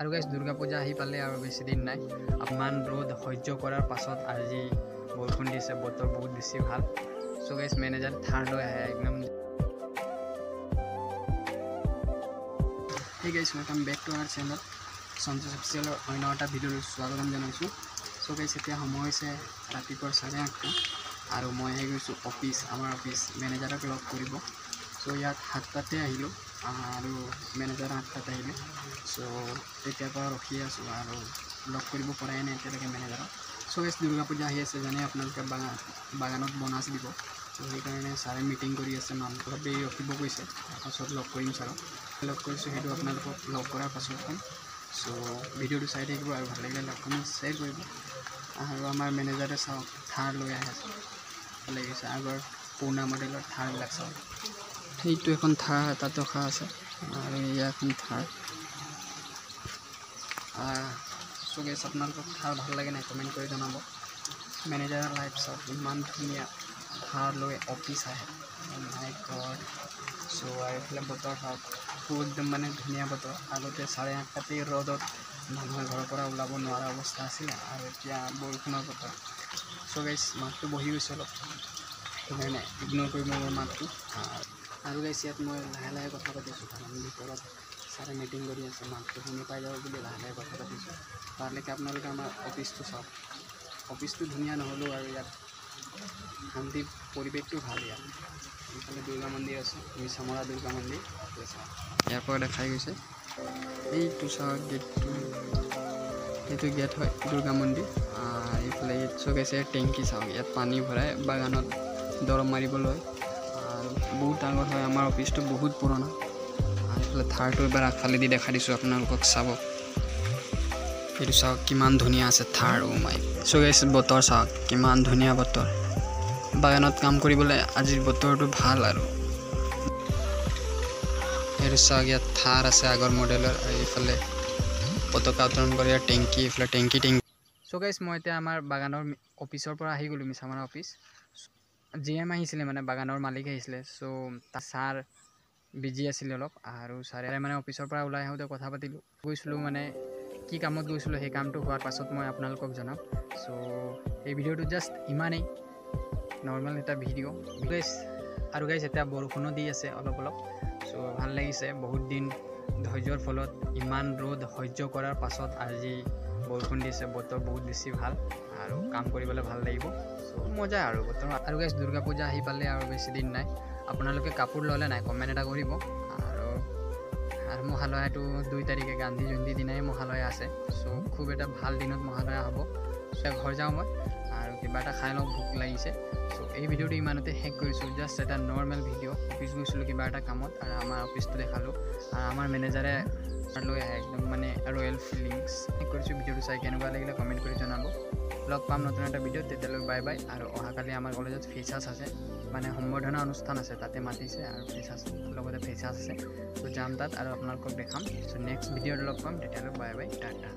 আৰু গাইজ দুৰ্গা পূজা আহি পালে আৰু বেছি দিন নাই। ইমান ৰ'দ সহ্য কৰাৰ পাছত আজি বৰষুণ দিছে, বতৰ বহুত বেছি ভাল। চ' গাইজ মেনেজাৰ থাৰ লৈ আহে একদম। সেই guys welcome back to our channel Santosh অফিচিয়েলৰ অন্য এটা ভিডিঅ'লৈ স্বাগতম জনাইছোঁ। চ' গাইজ এতিয়া সময় হৈছে ৰাতিপুৱা 8:30 আৰু মই আহি গৈছোঁ অফিচ, আমাৰ অফিচ মেনেজাৰক লগ কৰিব। চ' ইয়াত 7টাতে আহিলোঁ আৰু মেনেজাৰ 8টাত আহিলে। চ' তেতিয়াৰ পৰা ৰখি আছোঁ আৰু লগ কৰিব পৰাই নাই এতিয়ালৈকে মেনেজাৰক। চ' গাইজ দুৰ্গা পূজা আহি আছে, জানে আপোনালোকে বাগানত বনাছ দিব। চ' সেইকাৰণে ছাৰে মিটিং কৰি আছে, মানুহটো অলপ দেৰি ৰখিব কৈছে, তাৰপাছত লগ কৰিম ছাৰক। লগ কৰিছোঁ, সেইটো আপোনালোকক লগ কৰাৰ পাছত ক'ম। চ' ভিডিঅ'টো চাই থাকিব আৰু ভাল লাগিলে লাইক কমেণ্ট শ্বেয়াৰ কৰিব। আৰু আমাৰ মেনেজাৰে চাওক থাৰ লৈ আহে, ভাল লাগিছে। আগৰ পুৰণা মডেলৰ থাৰবিলাক চাওক, সেইটো এখন থাৰ তাত ৰখা আছে আৰু এয়া এখন থাৰ। চ' গাইজ আপোনালোকক থাৰ ভাল লাগে নাই কমেণ্ট কৰি জনাব। মেনেজাৰৰ লাইফ চাওক, ইমান ধুনীয়া থাৰ লৈ অফিচ আহে, মাই গড। চ' আৰু এইফালে বতৰ চাওক, একদম মানে ধুনীয়া বতৰ। আগতে 8:30 ৰ'দত মানুহে ঘৰৰ পৰা ওলাব নোৱাৰা অৱস্থা আছিলে আৰু এতিয়া বৰষুণৰ বতৰ। চ' গাইজ মাতটো বহি গৈছে অলপ, সেইকাৰণে ইগন'ৰ কৰিব মোৰ মাতটো। আৰু গাইজ ইয়াত মই লাহে লাহে কথা পাতিছোঁ, কাৰণ ভিতৰত ছাৰে মিটিং কৰি আছে, মাতটো শুনি পাই যাব বুলি লাহে লাহে কথা পাতিছোঁ। তালৈকে আপোনালোকে আমাৰ অফিচটো চাওক, অফিচটো ধুনীয়া নহ'লেও আৰু ইয়াত শান্তি পৰিৱেশটো ভাল। ইয়াত এইফালে দুৰ্গা মন্দিৰ আছে, মিছামৰা দুৰ্গা মন্দিৰ চাওক, ইয়াৰ পৰা দেখাই গৈছে। এইটো চাওক গেটটো, এইটো গেট হয় দুৰ্গা মন্দিৰ। এইফালে ইয়াত চব আছে টেংকি চাওক, ইয়াত পানী ভৰাই বাগানত দৰৱ মাৰিবলৈ। আৰু বহুত ডাঙৰ হয় আমাৰ অফিচটো, বহুত পুৰণা। আৰু এইফালে থাৰটো এবাৰ আগফালেদি দেখাই দিছোঁ আপোনালোকক, চাব এইটো চাওক কিমান ধুনীয়া আছে থাৰ। অ' মাই। চ' গাইজ বতৰ চাওক কিমান ধুনীয়া বতৰ, বাগানত কাম কৰিবলৈ আজিৰ বতৰটো ভাল। আৰু এইটো চাওক ইয়াত থাৰ আছে আগৰ মডেলৰ, আৰু এইফালে পতাকা উত্তোলন কৰি টেংকি, এইফালে টেংকি। চ' গাইজ মই এতিয়া আমাৰ বাগানৰ অফিচৰ পৰা আহি গ'লোঁ, মিছামৰা অফিচ। GM আহিছিলে, মানে বাগানৰ মালিক আহিছিলে। চ' ছাৰ বিজি আছিলে অলপ, আৰু ছাৰে মানে অফিচৰ পৰা ওলাই আহোঁতে কথা পাতিলোঁ। গৈছিলোঁ মানে কি কামত গৈছিলোঁ, সেই কামটো হোৱাৰ পাছত মই আপোনালোকক জনাম। চ' এই ভিডিঅ'টো জাষ্ট ইমানেই নৰ্মেল এটা ভিডিঅ' গাইজ। আৰু গাইজ এতিয়া বৰষুণো দি আছে অলপ অলপ। চ' ভাল লাগিছে, বহুত দিন ধৈৰ্যৰ ফলত ইমান ৰ'দ সহ্য কৰাৰ পাছত আজি বৰষুণ দিছে, বতৰ বহুত বেছি ভাল আৰু কাম কৰিবলৈ ভাল লাগিব। চ' মজা আৰু বতৰ। আৰু গাইজ দুৰ্গা পূজা আহি পালে আৰু বেছি দিন নাই। আপোনালোকে কাপোৰ ল'লে নাই কমেণ্ট এটা কৰিব। আৰু মহালয়াটো 2 তাৰিখে গান্ধী জয়ন্তী দিনাই মহালয়া আছে। চ' খুব এটা ভাল দিনত মহালয়া হ'ব। চ' ঘৰ যাওঁ মই আৰু কিবা এটা খাই লওঁ, ভোক লাগিছে। চ' এই ভিডিঅ'টো ইমানতে শেষ কৰিছোঁ, জাষ্ট এটা নৰ্মেল ভিডিঅ'। অফিচ গৈছিলোঁ কিবা এটা কামত আৰু আমাৰ অফিচটো দেখালোঁ, আৰু আমাৰ মেনেজাৰে লৈ আহে একদম মানে ৰয়েল ফিলিংছ। শেষ কৰিছোঁ। ভিডিঅ'টো চাই কেনেকুৱা লাগিলে কমেণ্ট কৰি জনাব। লগ পাম নতুন এটা ভিডিঅ'ত, তেতিয়ালৈ বাই বাই। আৰু অহাকালি আমাৰ কলেজত ফেচাছ আছে, মানে সম্বৰ্ধনা অনুষ্ঠান আছে, তাতে মাতিছে আৰু ফেচাছ লগতে ফেচাছ আছে। চ' যাম তাত আৰু আপোনালোকক দেখাম। চ' নেক্সট ভিডিঅ'ত লগ পাম, তেতিয়ালৈ বাই বাই, টাটা।